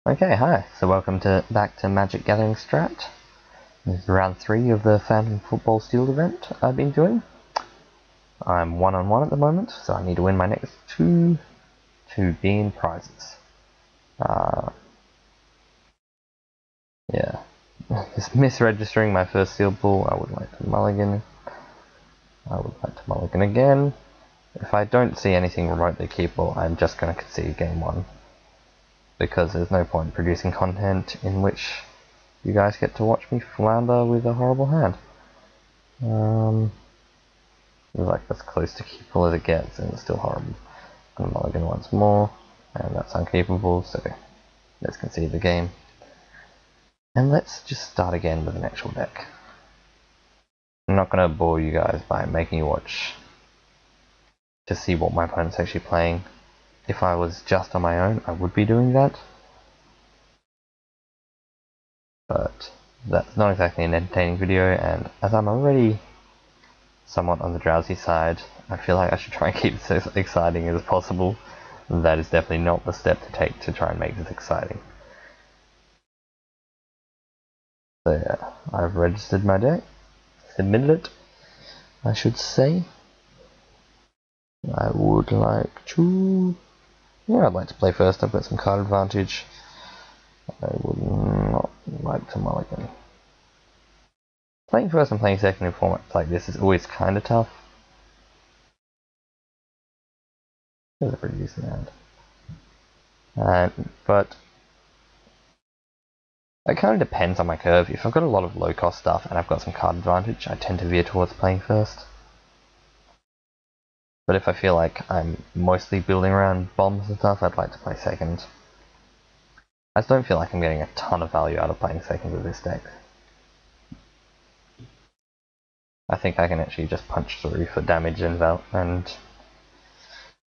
Okay, hi. So welcome back to Magic Gathering Strat. This is round 3 of the Phantom Football Shield event I've been doing. I'm 1-on-1 at the moment, so I need to win my next 2 to gain prizes. Yeah. Just misregistering my first sealed pool. I would like to mulligan. I would like to mulligan again. If I don't see anything remotely keepable, I'm just going to concede game 1. Because there's no point producing content in which you guys get to watch me flounder with a horrible hand. Like as close to keepable as it gets, and it's still horrible. I'm gonna mulligan once more, and that's uncapable, so let's concede the game. And let's just start again with an actual deck. I'm not gonna bore you guys by making you watch to see what my opponent's actually playing. If I was just on my own, I would be doing that. But that's not exactly an entertaining video, and as I'm already somewhat on the drowsy side, I feel like I should try and keep this as exciting as possible. That is definitely not the step to take to try and make this exciting. So yeah, I've registered my deck, submitted it, I should say. I would like to... yeah, I'd like to play first. I've got some card advantage. I would not like to mulligan. Playing first and playing second in formats like this is always kind of tough. It's a pretty decent hand. But it kind of depends on my curve. If I've got a lot of low cost stuff and I've got some card advantage, I tend to veer towards playing first. But if I feel like I'm mostly building around bombs and stuff, I'd like to play second. I just don't feel like I'm getting a ton of value out of playing second with this deck. I think I can actually just punch through for damage and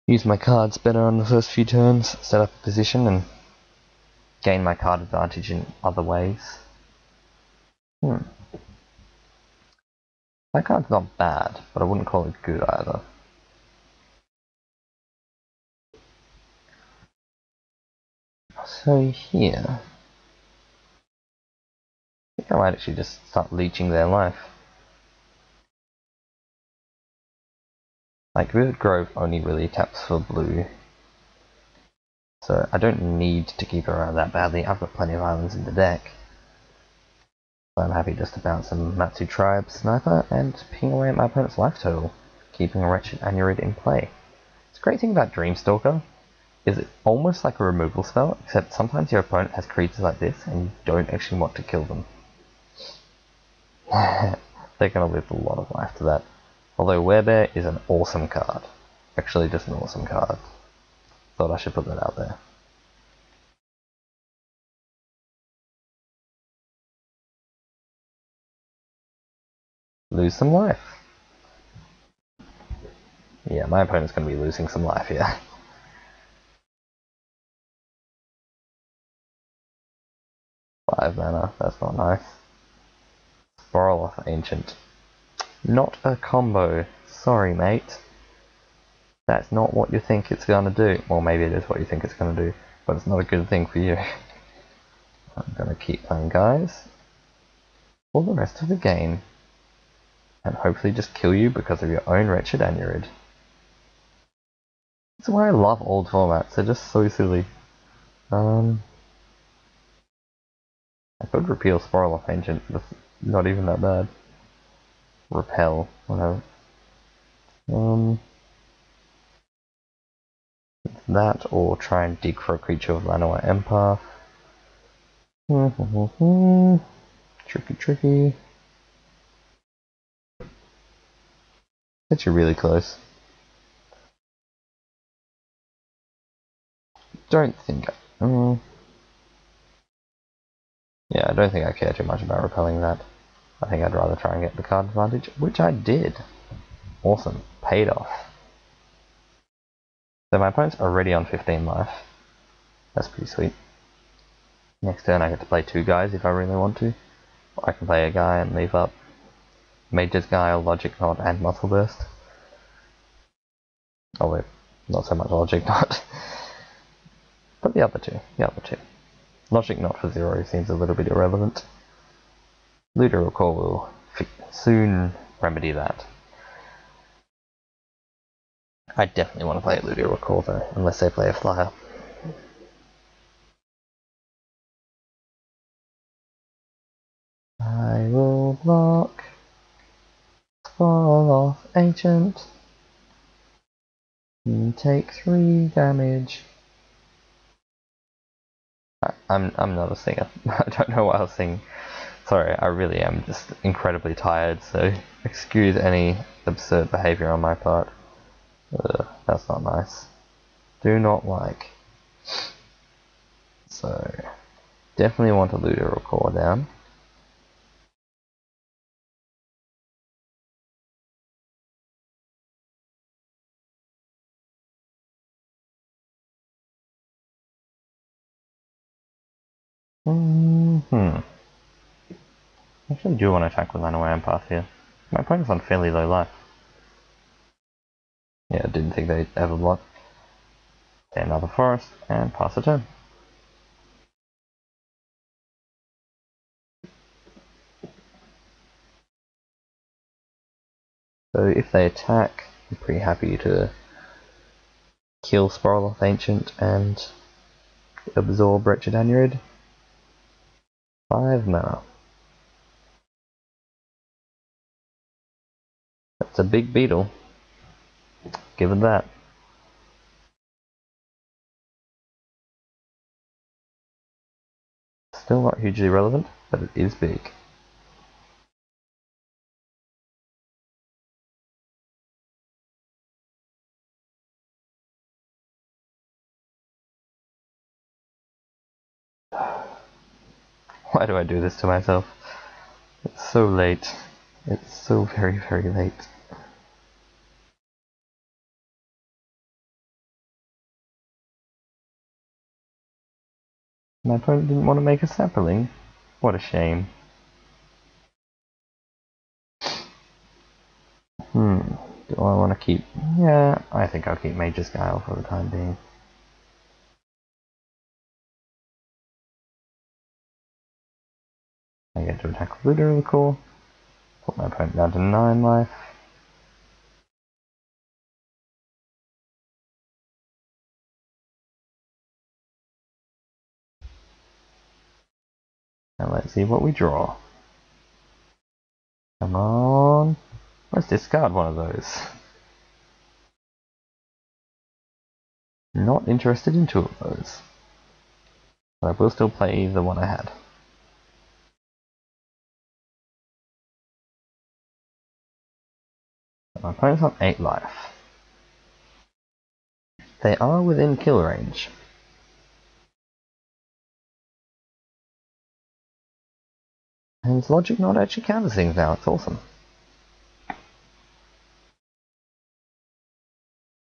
use my cards better on the first few turns, set up a position, and gain my card advantage in other ways. That card's not bad, but I wouldn't call it good either. So here, I think I might actually just start leeching their life. Like, Vivid Grove only really taps for blue, so I don't need to keep it around that badly. I've got plenty of islands in the deck. So I'm happy just to bounce some Matsu Tribe Sniper and ping away at my opponent's life total, keeping a Wretched Anurid in play. The great thing about Dreamstalker is it's almost like a removal spell, except sometimes your opponent has creatures like this and you don't actually want to kill them. They're going to live a lot of life to that. Although Werebear is an awesome card. Actually just an awesome card. Thought I should put that out there. Lose some life. Yeah, my opponent's going to be losing some life here. Five mana, that's not nice. Boroloth Ancient. Not a combo. Sorry, mate. That's not what you think it's going to do. Well, maybe it is what you think it's going to do, but it's not a good thing for you. I'm going to keep playing guys for the rest of the game, and hopefully just kill you because of your own Wretched Anurid. That's why I love old formats, they're just so silly. I could repeal Sporoloff Ancient, but it's not even that bad. Repel, whatever. That, or try and dig for a creature of Lanoa Empath. Tricky. Actually really close. Don't think I... yeah, I don't think I care too much about repelling that. I think I'd rather try and get the card advantage, which I did. Awesome. Paid off. So my opponent's already on 15 life. That's pretty sweet. Next turn I get to play 2 guys if I really want to. I can play a guy and leave up Mage's Guile, Logic Knot, and Muscle Burst. Oh wait, not so much Logic Knot. But the other two. Logic not for 0 seems a little bit irrelevant. Looter Recall will soon remedy that. I definitely want to play Looter Recall though, unless they play a flyer. I will block. Fall off Ancient. Take 3 damage. I'm not a singer. I don't know what I was singing. Sorry, I really am just incredibly tired, so excuse any absurd behaviour on my part. That's not nice. Do not like. So, definitely want to Looter or Core down. I actually do want to attack with Lanaway Empath here. My opponent's on fairly low life. Yeah, I didn't think they'd ever block. Play another forest and pass a turn. So if they attack, I'm pretty happy to kill Spiral of Ancient and absorb Wretched Anurid. 5 mana. That's a big beetle. Give it that. Still not hugely relevant, but it is big. Why do I do this to myself? It's so late. It's so very, very late. My opponent didn't want to make a sapling. What a shame. Do I want to keep... Yeah, I think I'll keep Mage's Guile for the time being. I get to attack with Looter Recall. Put my opponent down to 9 life. And let's see what we draw. Come on. Let's discard one of those. Not interested in 2 of those. But I will still play the one I had. My opponent's on 8 life. They are within kill range. And Logic not actually counters things now, it's awesome.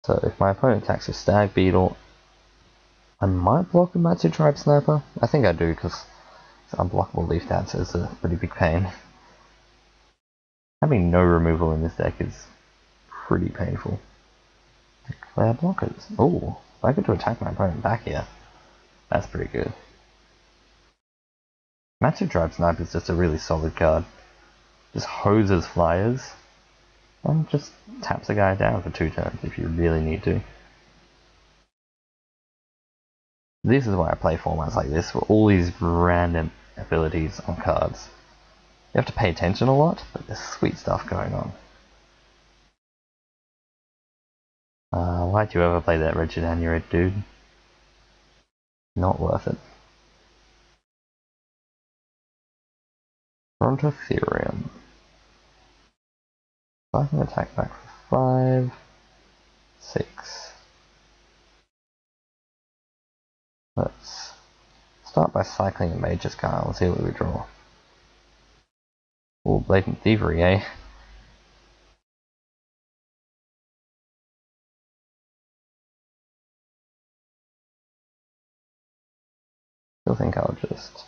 So if my opponent attacks with Stag Beetle, I might block with Matsu Tribe Sniper. I think I do because unblockable Leaf Dancer is a pretty big pain. Having no removal in this deck is pretty painful. Declare blockers. Oh, I get to attack my opponent back here. That's pretty good. Matsu Tribe Sniper is just a really solid card. Just hoses flyers and just taps a guy down for 2 turns if you really need to. This is why I play formats like this, for all these random abilities on cards. You have to pay attention a lot, but there's sweet stuff going on. Why'd you ever play that Wretched Anurid, dude? Not worth it. Frontotherium. I can attack back for 5, 6. Let's start by cycling a Mage's Guile and see what we draw. Oh, Blatant Thievery, eh? Still think I'll just...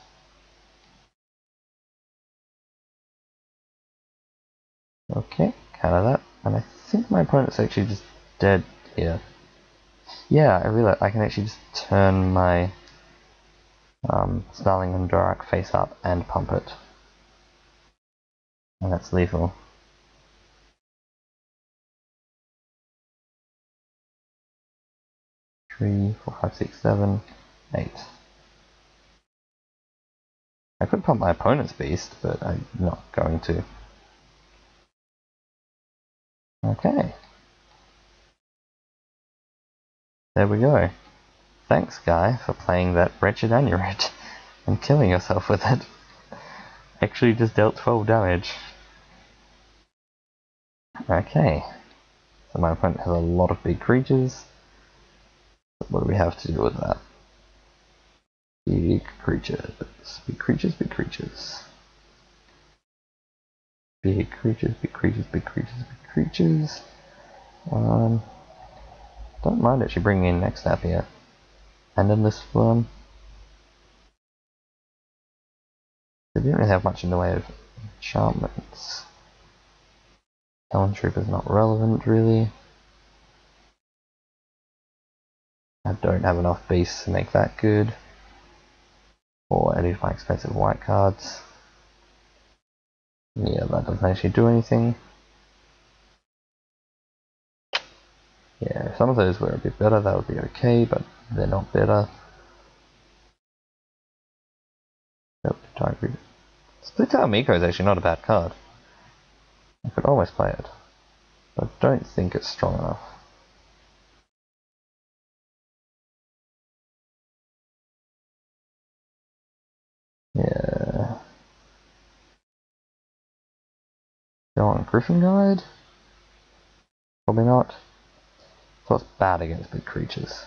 Okay, counter that. And I think my opponent's actually just dead here. Yeah, I realize I can actually just turn my Snarling and Dorak face up and pump it. And that's lethal. Three, 4, 5, 6, 7, 8. I could pump my opponent's beast, but I'm not going to. Okay. There we go. Thanks, guy, for playing that wretched amulet and killing yourself with it. Actually just dealt 12 damage. Okay. So my opponent has a lot of big creatures. What do we have to do with that? Big creatures. Big creatures, big creatures. Big creatures, big creatures, big creatures, big creatures. Don't mind actually bringing in next step here. And then this one. They didn't really have much in the way of enchantments. Talon Trooper's not relevant really. I don't have enough beasts to make that good. Or any of my expensive white cards. Yeah, that doesn't actually do anything. Yeah, if some of those were a bit better, that would be okay, but they're not better. Nope, Tiger. Split Tower Miko is actually not a bad card. I could always play it, but I don't think it's strong enough. Yeah. Go on, Griffin Guide? Probably not. So it's bad against big creatures.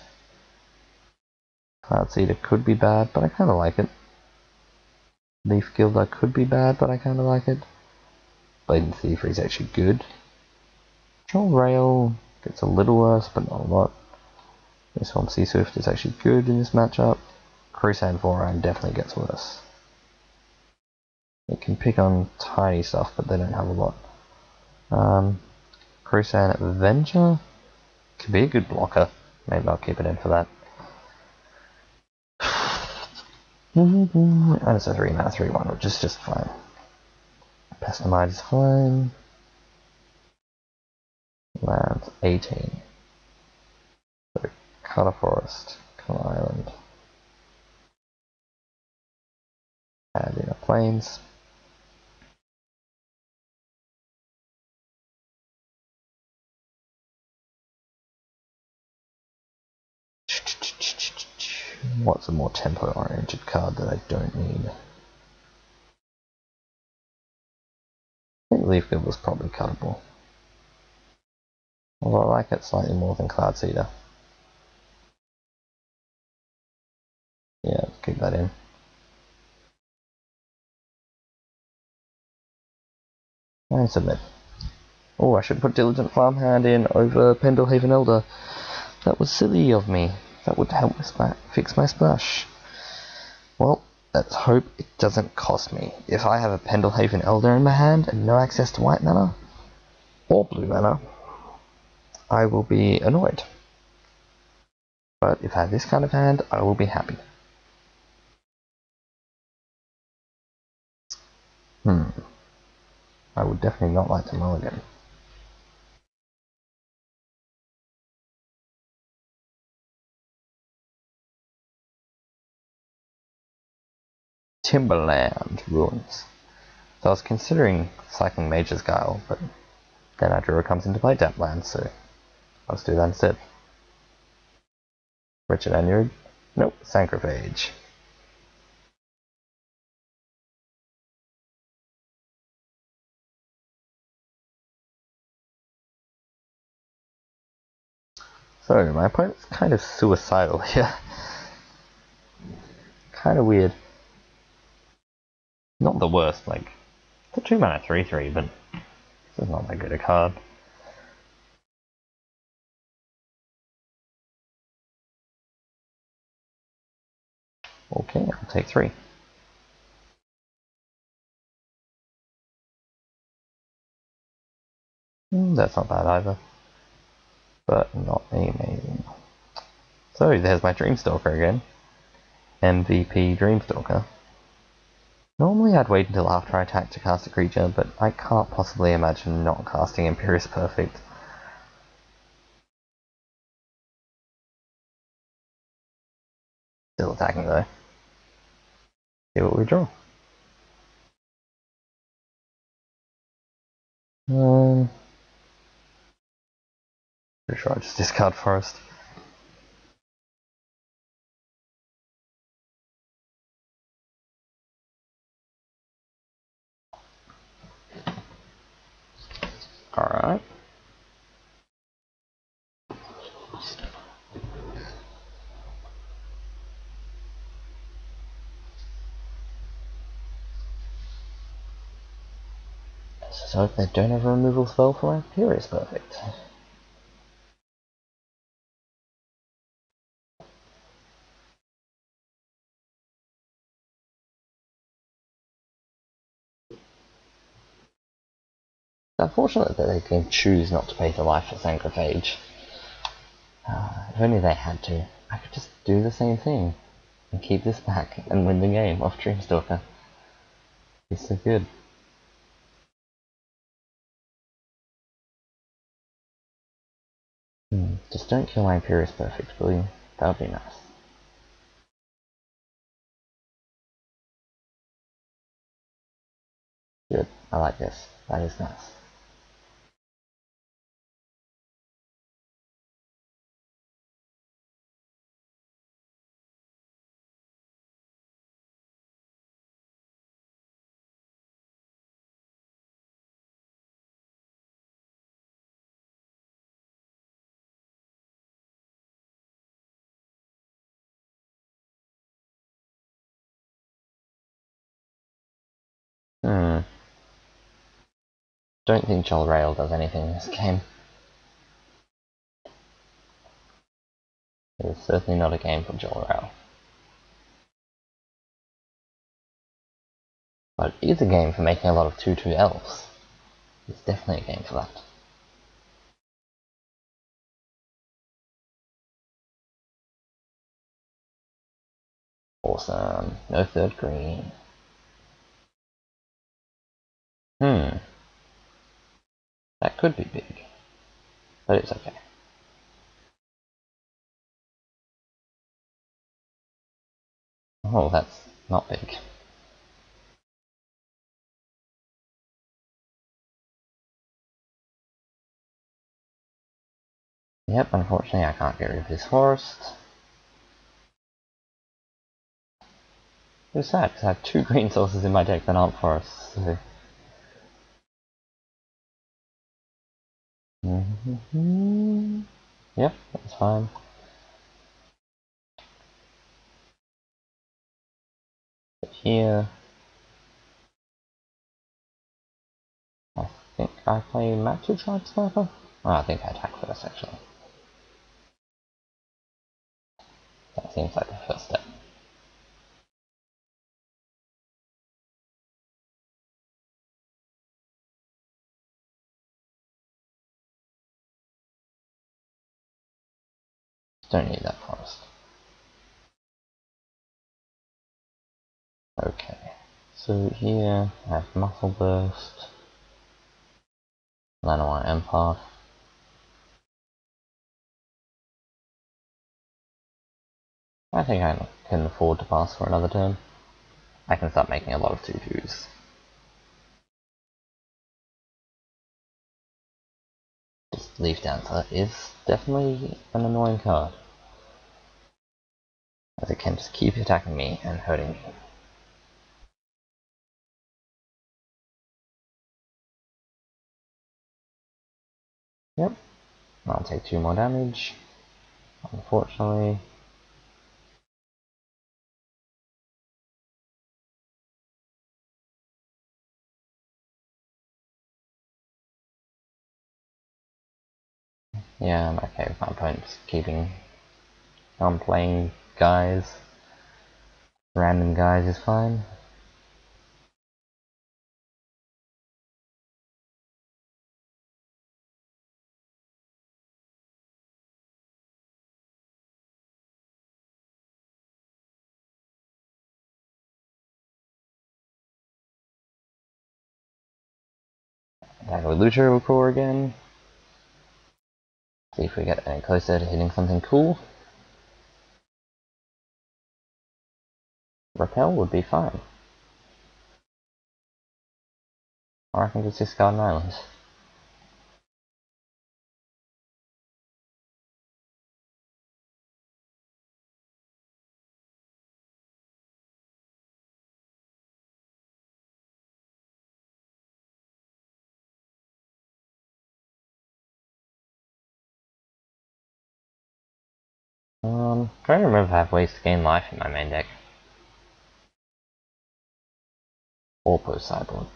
Cloud Seeder could be bad, but I kinda like it. Leaf Gilder could be bad, but I kinda like it. Blatant Thievery is actually good. Troll Rail gets a little worse, but not a lot. This one, Sea Swift, is actually good in this matchup. Crusade Voran definitely gets worse. It can pick on tiny stuff, but they don't have a lot. Crusade Avenger could be a good blocker. Maybe I'll keep it in for that. And it's a 3 mana 3/1, which is just fine. Pestamide is fine. Lands 18. So Color Forest, Color Island. Add in a Plains. What's a more tempo-oriented card that I don't need? I think Leaf Giver was probably cuttable. Although I like it slightly more than Cloud Seeder. Yeah, let's keep that in. And submit. Oh, I should put Diligent Farmhand in over Pendlehaven Elder. That was silly of me. That would help fix my splash. Well, let's hope it doesn't cost me. If I have a Pendlehaven Elder in my hand and no access to white mana, or blue mana, I will be annoyed. But if I have this kind of hand, I will be happy. I would definitely not like to mulligan. Timberland Ruins. So I was considering cycling Mage's Guile, but then Adura comes into play tap land, so let's do that instead. Wretched Anurid? Nope, Sancrophage. So, my opponent's kind of suicidal here. Kind of weird. Not the worst, like, it's a 2 mana 3/3, but this is not that good a card. Okay, I'll take 3. That's not bad either. But not amazing. So, there's my Dreamstalker again. MVP Dreamstalker. Normally I'd wait until after I attack to cast a creature, but I can't possibly imagine not casting Imperious Perfect. Still attacking though. See what we draw. Pretty sure I just discard Forest. Alright. Let's just hope they don't have a removal spell for my Imperious Perfect. It's unfortunate that they can choose not to pay for life for Sancriphage. If only they had to. I could just do the same thing and keep this back and win the game off Dreamstalker. It's so good. Just don't kill my Imperious Perfect, will you? That would be nice. Good. I like this. That is nice. Don't think Rail does anything in this game. It is certainly not a game for Rail. But it is a game for making a lot of 2/2 elves. It's definitely a game for that. Awesome. No third green. That could be big. But it's okay. Oh, that's not big. Yep, unfortunately I can't get rid of this forest. It's sad, because I have 2 green sources in my deck that aren't forests, so... Yep, that's fine. But here... I think I play Match Tribe Sniper? Oh, I think I attack first, actually. That seems like the first step. Don't need that forest. Okay, so here I have Muscle Burst, Llanowar Empath. I think I can afford to pass for another turn. I can start making a lot of 2/2s. Just Leaf Dancer is definitely an annoying card, as it can just keep attacking me and hurting me. Yep, I'll take 2 more damage, unfortunately. Yeah, I'm okay with my opponent just keeping on playing guys. Random guys is fine. Attack with Luther Core again. See if we get any closer to hitting something cool. Repel would be fine. Or I can just discard an island. Trying to remember if I have ways to gain life in my main deck. Or post sideboard.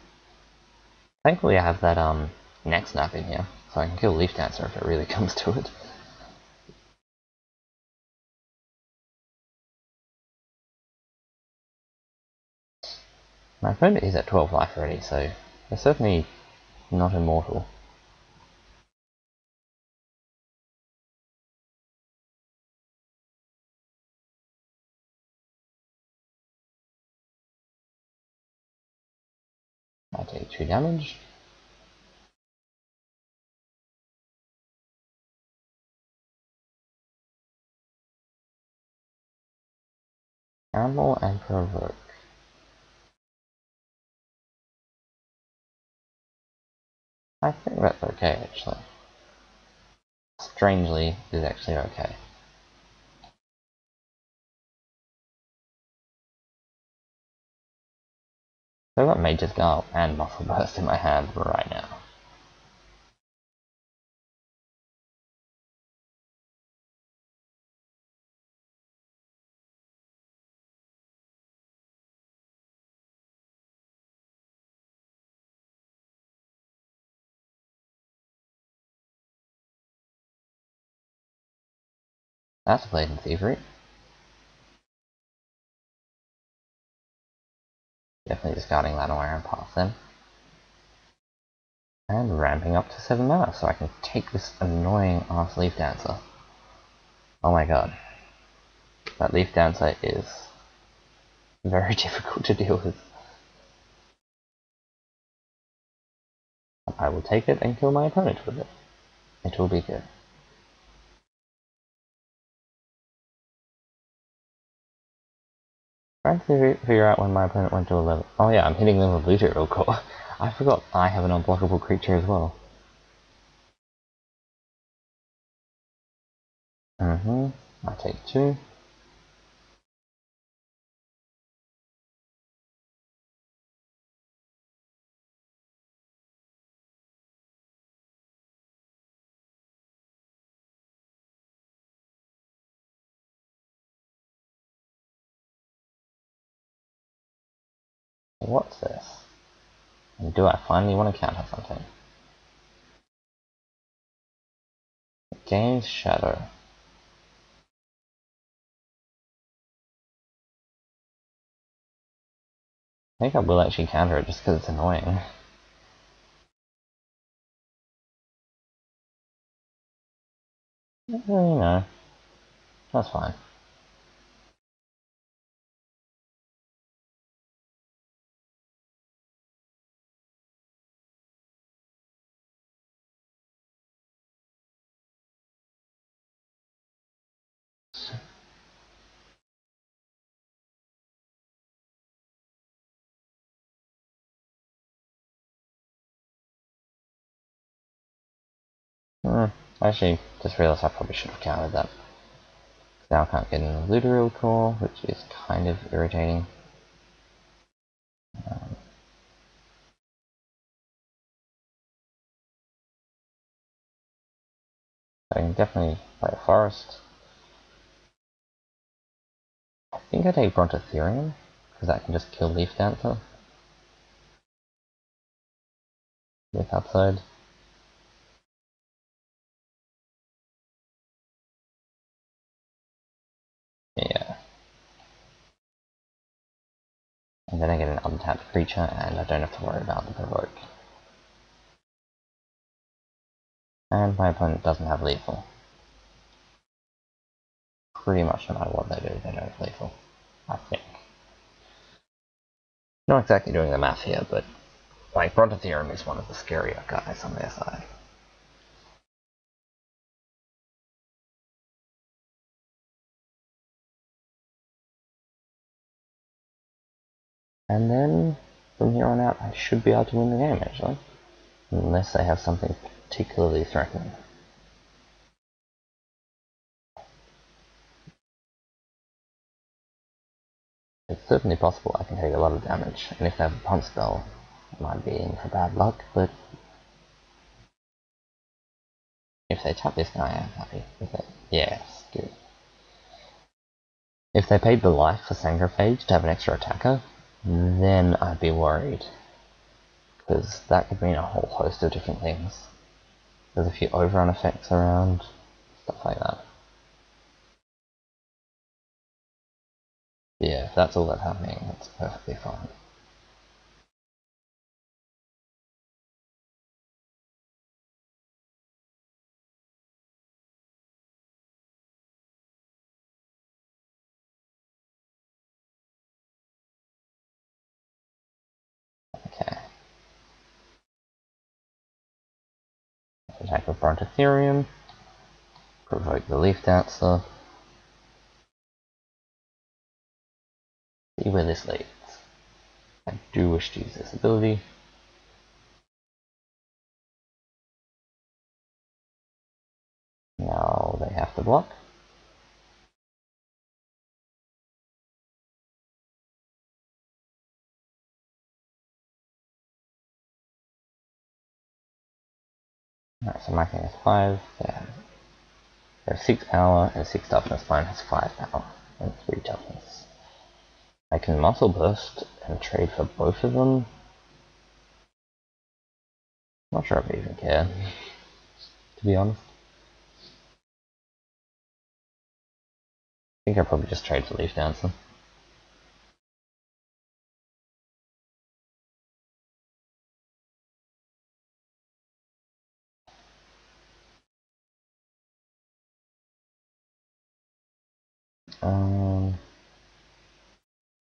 Thankfully I have that next snap in here, so I can kill Leaf Dancer if it really comes to it. My opponent is at 12 life already, so they're certainly not immortal. I take 2 damage. Animal and provoke. I think that's okay actually. Strangely, is actually okay. So I've got Mage's Guile and Muscle Burst in my hand right now. That's a Blatant Thievery. Definitely discarding Llanowar and Path then. And ramping up to 7 mana so I can take this annoying ass Leaf Dancer. Oh my god. That Leaf Dancer is very difficult to deal with. I will take it and kill my opponent with it. It will be good. Trying to figure out when my opponent went to 11. Oh yeah, I'm hitting them with Luther real core. I forgot I have an unblockable creature as well. I take 2. What's this? And do I finally want to counter something? Gaze Shadow. I think I will actually counter it just because it's annoying. You know, that's fine. Actually, just realised I probably should have countered that. Now I can't get in the Luther core, which is kind of irritating. I can definitely play a Forest. I think I take Brontotherium, because that can just kill Leaf Dancer with upside. Yeah. And then I get an untapped creature, and I don't have to worry about the provoke. And my opponent doesn't have lethal. Pretty much no matter what they do, they don't have lethal. I think. Not exactly doing the math here, but Like, Brontotherium is one of the scarier guys on their side. And then, from here on out, I should be able to win the game, actually. Unless they have something particularly threatening. It's certainly possible I can take a lot of damage, and if they have a Punch Spell, I might be in for bad luck, but if they tap this guy, I'm happy. Yes, good. If they paid the life for Sangrophage to have an extra attacker, then I'd be worried. Because that could mean a whole host of different things. There's a few overrun effects around, stuff like that. Yeah, if that's all that's happening, that's perfectly fine. Okay. Attack with Brontotherium. Provoke the Leaf Dancer. See where this leads. I do wish to use this ability. Now they have to block. Alright, so my thing is 5. They have 6 power and 6 toughness. Mine has 5 power and 3 toughness. I can Muscle Burst and trade for both of them. Not sure if I even care, to be honest. I think I'll probably just trade for Leaf Dancer.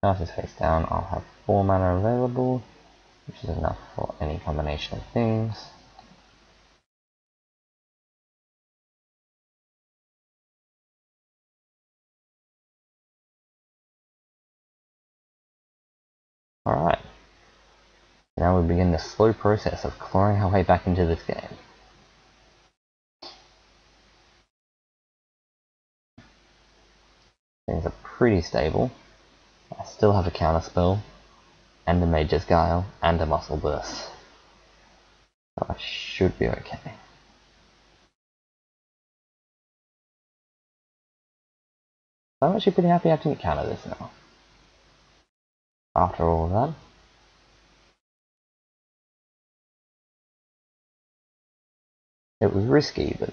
Cast is face down, I'll have 4 mana available, which is enough for any combination of things. Alright. Now we begin the slow process of clawing our way back into this game. Things are pretty stable. I still have a counter spell, and a Mage's Guile, and a Muscle Burst. So I should be okay. I'm actually pretty happy I didn't counter this now. After all of that. It was risky, but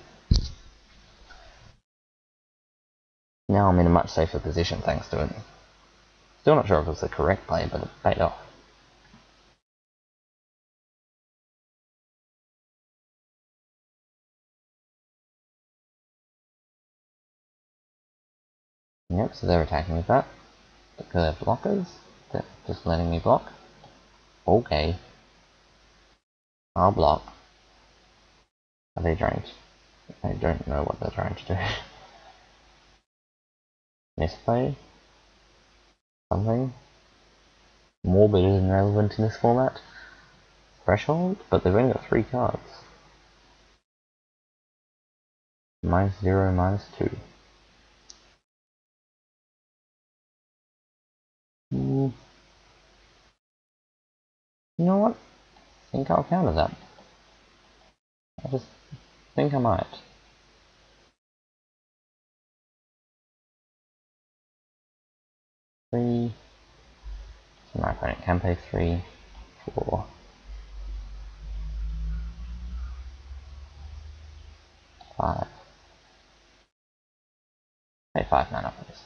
now I'm in a much safer position thanks to it. Still not sure if it was the correct play, but it paid off. Yep, so they're attacking with that. Because they're blockers. They're just letting me block. Okay. I'll block. Are they trying to... I don't know what they're trying to do. Misplay? Something? Morbid isn't relevant in this format. Threshold? But they've only got 3 cards. -0, -2. You know what? I think I'll counter that. I just think I might. 3. So my opponent can pay 3, 4, 5. Pay 5 mana for this.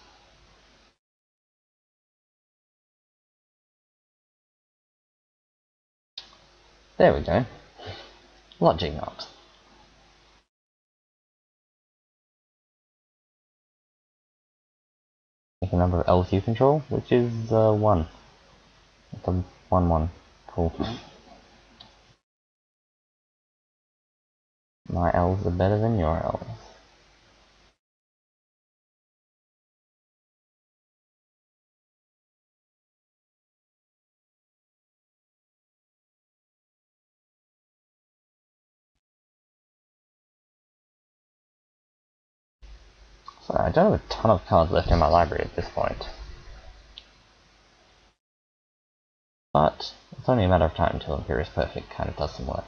There we go. Logic knot. Pick a number of L's you control, which is 1. It's a 1-1. Cool. My elves are better than your elves. So I don't have a ton of cards left in my library at this point. But it's only a matter of time until Imperious Perfect kind of does some work.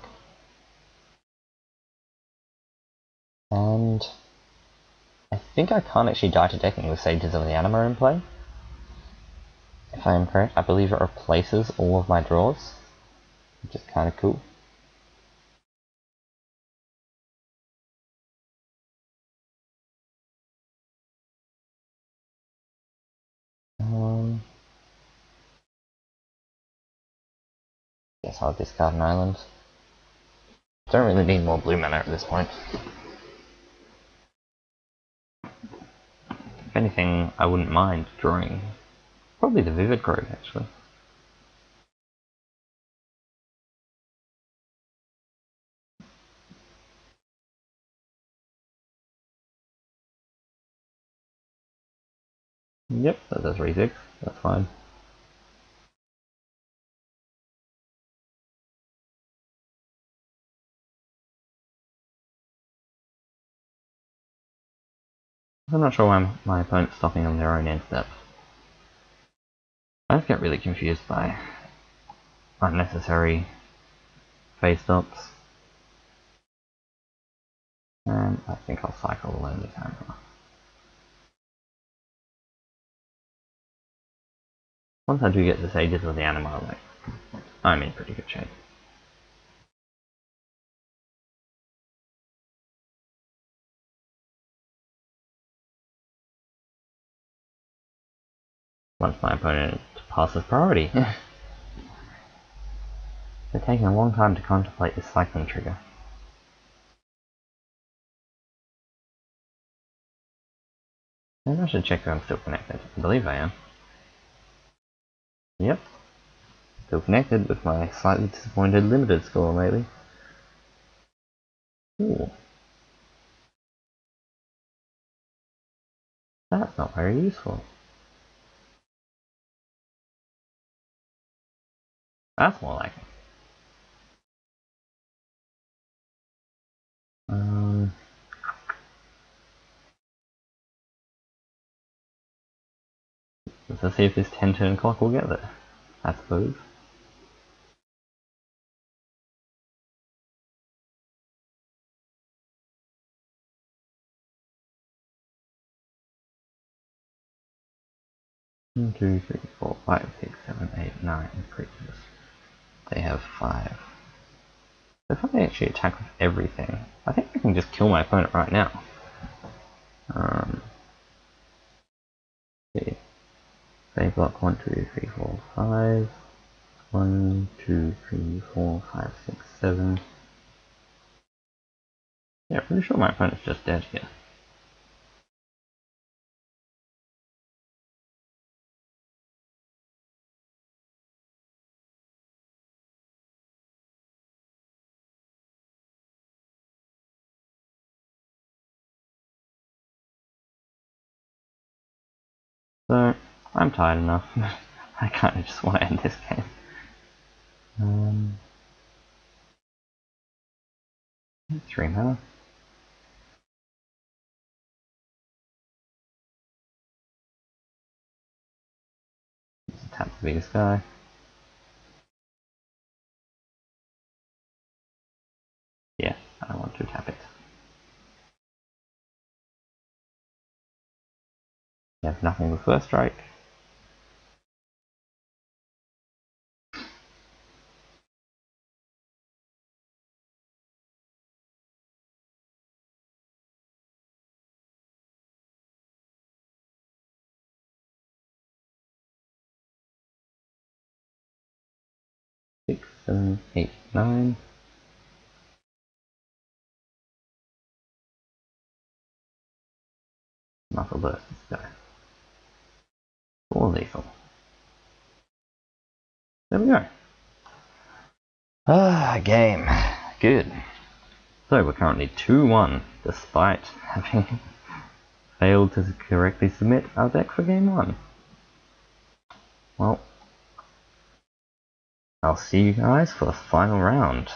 And I think I can't actually die to decking with Sages of the Anima in play. If I am correct, I believe it replaces all of my draws, which is kind of cool. Guess I'll discard an island. Don't really need more blue mana at this point. If anything, I wouldn't mind drawing probably the Vivid Grove actually. Yep, that does re-6, that's fine. I'm not sure why my opponent's stopping on their own end step. I just get really confused by unnecessary phase stops. And I think I'll cycle alone this hand. Once I do get the Sages of the Anima, like, I'm in pretty good shape. Once my opponent passes priority. They're taking a long time to contemplate this cycling trigger. Maybe I should check if I'm still connected. I believe I am. Yep. Still connected with my slightly disappointed limited score lately. Ooh. That's not very useful. That's more like it. Let's see if this 10 turn clock will get there, I suppose. One, 2, 3, 4, 5, 6, 7, 8, 9 creatures. They have 5. If I actually attack with everything, I think I can just kill my opponent right now. See. They block 1, 2, 3, 4, 5. 1, 2, 3, 4, 5, 6, 7. Yeah, pretty sure my opponent's just dead here. So, I'm tired enough. I kind of just want to end this game. 3 mana. Just tap the biggest guy. Yeah, I don't want to tap it. You have nothing with first strike. Six, 7, 8, 9. Muscle burst this guy. All lethal. There we go. Ah, game. Good. So we're currently 2-1, despite having failed to correctly submit our deck for game 1. Well, I'll see you guys for the final round.